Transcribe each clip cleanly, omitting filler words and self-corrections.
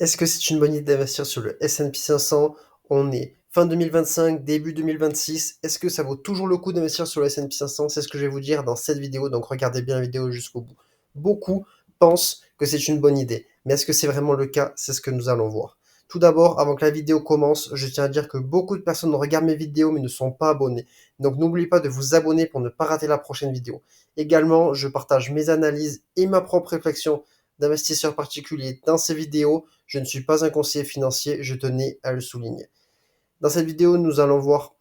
Est-ce que c'est une bonne idée d'investir sur le S&P 500? On est fin 2025, début 2026. Est-ce que ça vaut toujours le coup d'investir sur le S&P 500? C'est ce que je vais vous dire dans cette vidéo, donc regardez bien la vidéo jusqu'au bout. Beaucoup pensent que c'est une bonne idée, mais est-ce que c'est vraiment le cas? C'est ce que nous allons voir. Tout d'abord, avant que la vidéo commence, je tiens à dire que beaucoup de personnes regardent mes vidéos mais ne sont pas abonnées. Donc n'oubliez pas de vous abonner pour ne pas rater la prochaine vidéo. Également, je partage mes analyses et ma propre réflexion d'investisseurs particuliers dans ces vidéos. Je ne suis pas un conseiller financier, je tenais à le souligner. Dans cette vidéo, nous allons voir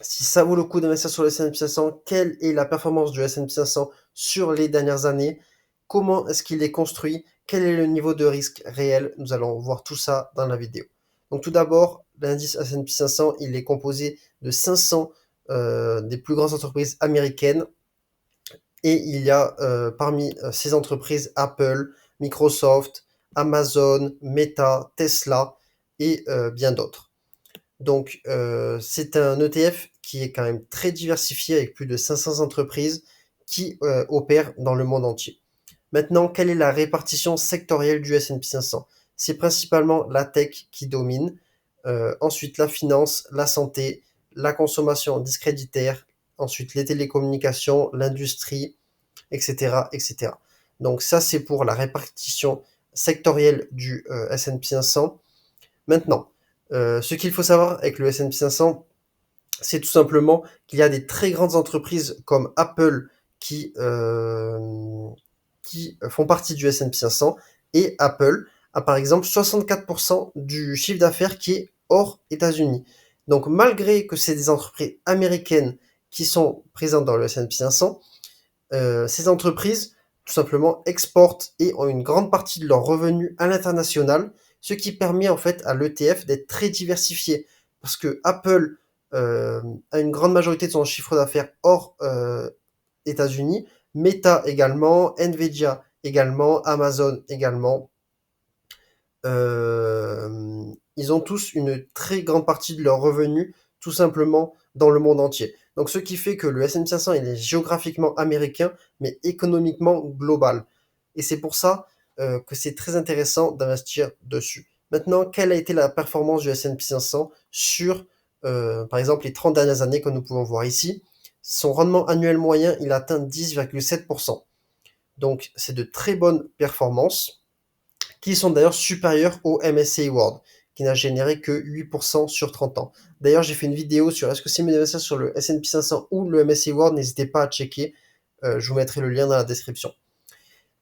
si ça vaut le coup d'investir sur le S&P 500, quelle est la performance du S&P 500 sur les dernières années, comment est-ce qu'il est construit, quel est le niveau de risque réel. Nous allons voir tout ça dans la vidéo. Donc tout d'abord, l'indice S&P 500, il est composé de 500 des plus grandes entreprises américaines et il y a parmi ces entreprises Apple, Microsoft, Amazon, Meta, Tesla et bien d'autres. Donc c'est un ETF qui est quand même très diversifié avec plus de 500 entreprises qui opèrent dans le monde entier. Maintenant, quelle est la répartition sectorielle du S&P 500? C'est principalement la tech qui domine, ensuite la finance, la santé, la consommation discréditaire, ensuite les télécommunications, l'industrie, etc., etc. Donc ça, c'est pour la répartition sectorielle du S&P 500. Maintenant, ce qu'il faut savoir avec le S&P 500, c'est tout simplement qu'il y a des très grandes entreprises comme Apple qui, qui font partie du S&P 500 et Apple a par exemple 64% du chiffre d'affaires qui est hors États-Unis. Donc malgré que c'est des entreprises américaines qui sont présentes dans le S&P 500, ces entreprises, tout simplement, exportent et ont une grande partie de leurs revenus à l'international, ce qui permet en fait à l'ETF d'être très diversifié. Parce que Apple a une grande majorité de son chiffre d'affaires hors États-Unis, Meta également, Nvidia également, Amazon également. Ils ont tous une très grande partie de leurs revenus tout simplement dans le monde entier. Donc ce qui fait que le S&P 500 il est géographiquement américain mais économiquement global. Et c'est pour ça que c'est très intéressant d'investir dessus. Maintenant, quelle a été la performance du S&P 500 sur par exemple les 30 dernières années que nous pouvons voir ici? Son rendement annuel moyen, il atteint 10,7%. Donc c'est de très bonnes performances qui sont d'ailleurs supérieurs au MSCI World, qui n'a généré que 8% sur 30 ans. D'ailleurs, j'ai fait une vidéo sur est-ce que c'est mieux d'investir sur le S&P 500 ou le MSCI World, n'hésitez pas à checker, je vous mettrai le lien dans la description.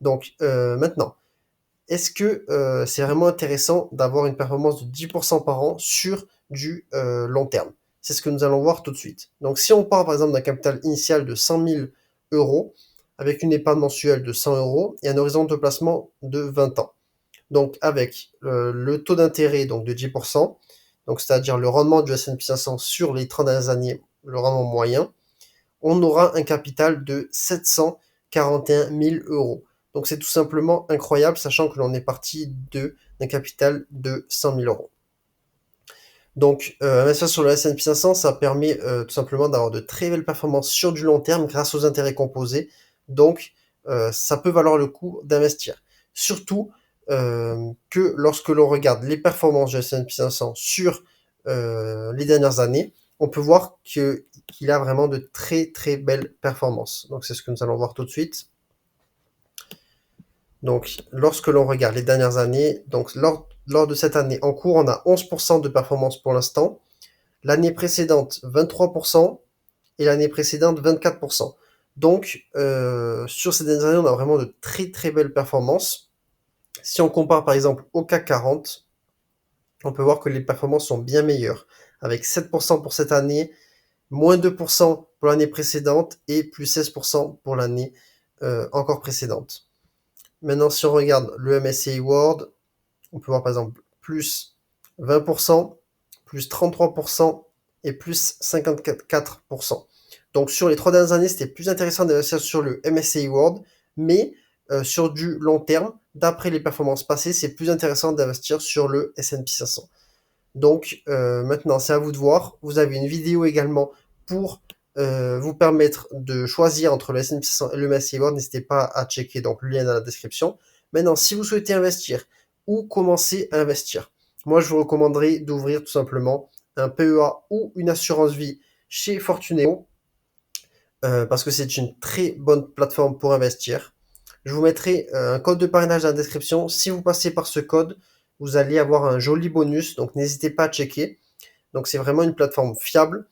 Donc maintenant, est-ce que c'est vraiment intéressant d'avoir une performance de 10% par an sur du long terme? C'est ce que nous allons voir tout de suite. Donc si on part par exemple d'un capital initial de 100 000 euros, avec une épargne mensuelle de 100 euros et un horizon de placement de 20 ans. Donc avec le taux d'intérêt donc de 10%, donc c'est-à-dire le rendement du S&P 500 sur les 30 dernières années, le rendement moyen, on aura un capital de 741 000 euros. Donc c'est tout simplement incroyable, sachant que l'on est parti d'un capital de 100 000 euros. Donc investir sur le S&P 500, ça permet tout simplement d'avoir de très belles performances sur du long terme grâce aux intérêts composés. Donc ça peut valoir le coup d'investir. Surtout que lorsque l'on regarde les performances du S&P 500 sur les dernières années, on peut voir qu'il a vraiment de très très belles performances. Donc c'est ce que nous allons voir tout de suite. Donc lorsque l'on regarde les dernières années, donc lors de cette année en cours, on a 11% de performance pour l'instant. L'année précédente, 23%, et l'année précédente, 24%. Donc, sur ces dernières années, on a vraiment de très très belles performances. Si on compare par exemple au CAC 40, on peut voir que les performances sont bien meilleures, avec 7% pour cette année, moins 2% pour l'année précédente et plus 16% pour l'année encore précédente. Maintenant, si on regarde le MSCI World, on peut voir par exemple plus 20%, plus 33% et plus 54%. Donc sur les 3 dernières années, c'était plus intéressant d'investir sur le MSCI World, mais sur du long terme, d'après les performances passées, c'est plus intéressant d'investir sur le S&P 500. Donc maintenant, c'est à vous de voir. Vous avez une vidéo également pour vous permettre de choisir entre le S&P 500 et le MSCI World. N'hésitez pas à checker donc le lien dans la description. Maintenant, si vous souhaitez investir ou commencer à investir. Moi, je vous recommanderais d'ouvrir tout simplement un PEA ou une assurance vie chez Fortuneo parce que c'est une très bonne plateforme pour investir. Je vous mettrai un code de parrainage dans la description. Si vous passez par ce code, vous allez avoir un joli bonus, donc n'hésitez pas à checker. Donc c'est vraiment une plateforme fiable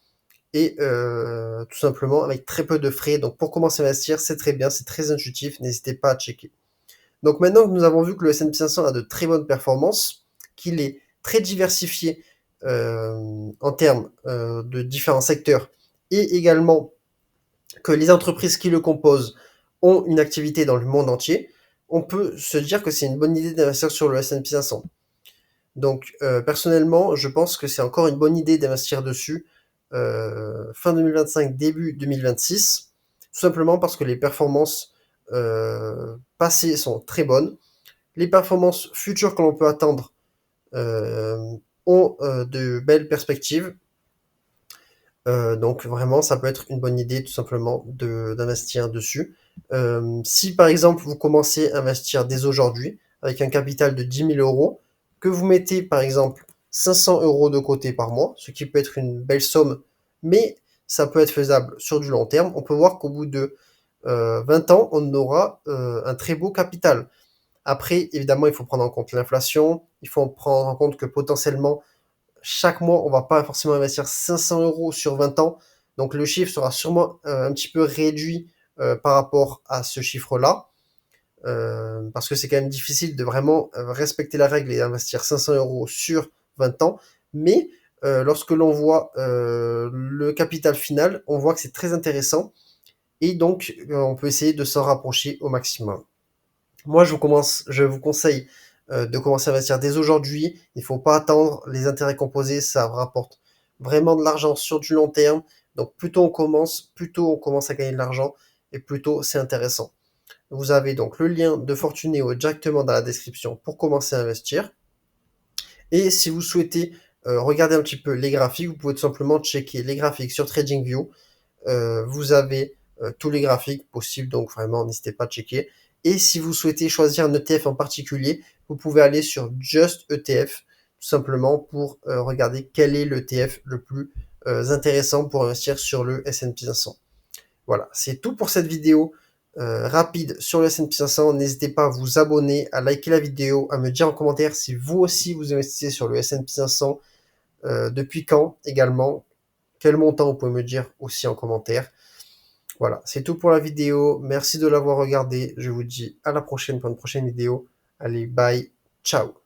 et tout simplement avec très peu de frais. Donc pour commencer à investir, c'est très bien, c'est très intuitif, n'hésitez pas à checker. Donc maintenant que nous avons vu que le S&P 500 a de très bonnes performances, qu'il est très diversifié en termes de différents secteurs et également que les entreprises qui le composent ont une activité dans le monde entier, on peut se dire que c'est une bonne idée d'investir sur le S&P 500. Donc personnellement, je pense que c'est encore une bonne idée d'investir dessus fin 2025, début 2026, tout simplement parce que les performances passées sont très bonnes. Les performances futures que l'on peut attendre euh, ont de belles perspectives. Donc vraiment, ça peut être une bonne idée tout simplement d'investir dessus. Si par exemple vous commencez à investir dès aujourd'hui avec un capital de 10 000 euros, que vous mettez par exemple 500 euros de côté par mois, ce qui peut être une belle somme, mais ça peut être faisable sur du long terme, on peut voir qu'au bout de 20 ans, on aura un très beau capital. Après, évidemment, il faut prendre en compte l'inflation, il faut prendre en compte que potentiellement chaque mois, on va pas forcément investir 500 euros sur 20 ans. Donc le chiffre sera sûrement un petit peu réduit par rapport à ce chiffre-là. Parce que c'est quand même difficile de vraiment respecter la règle et investir 500 euros sur 20 ans. Mais lorsque l'on voit le capital final, on voit que c'est très intéressant. Et donc, on peut essayer de s'en rapprocher au maximum. Moi, je vous conseille de commencer à investir dès aujourd'hui. Il ne faut pas attendre. Les intérêts composés, ça rapporte vraiment de l'argent sur du long terme. Donc, plus tôt on commence à gagner de l'argent et plus tôt c'est intéressant. Vous avez donc le lien de Fortunéo directement dans la description pour commencer à investir. Et si vous souhaitez regarder un petit peu les graphiques, vous pouvez tout simplement checker les graphiques sur TradingView. Vous avez tous les graphiques possibles, donc vraiment n'hésitez pas à checker. Et si vous souhaitez choisir un ETF en particulier, vous pouvez aller sur Just ETF, tout simplement pour regarder quel est l'ETF le plus intéressant pour investir sur le S&P 500. Voilà, c'est tout pour cette vidéo rapide sur le S&P 500. N'hésitez pas à vous abonner, à liker la vidéo, à me dire en commentaire si vous aussi vous investissez sur le S&P 500, depuis quand également, quel montant vous pouvez me dire aussi en commentaire. Voilà, c'est tout pour la vidéo. Merci de l'avoir regardé. Je vous dis à la prochaine pour une prochaine vidéo. Allez, bye, ciao.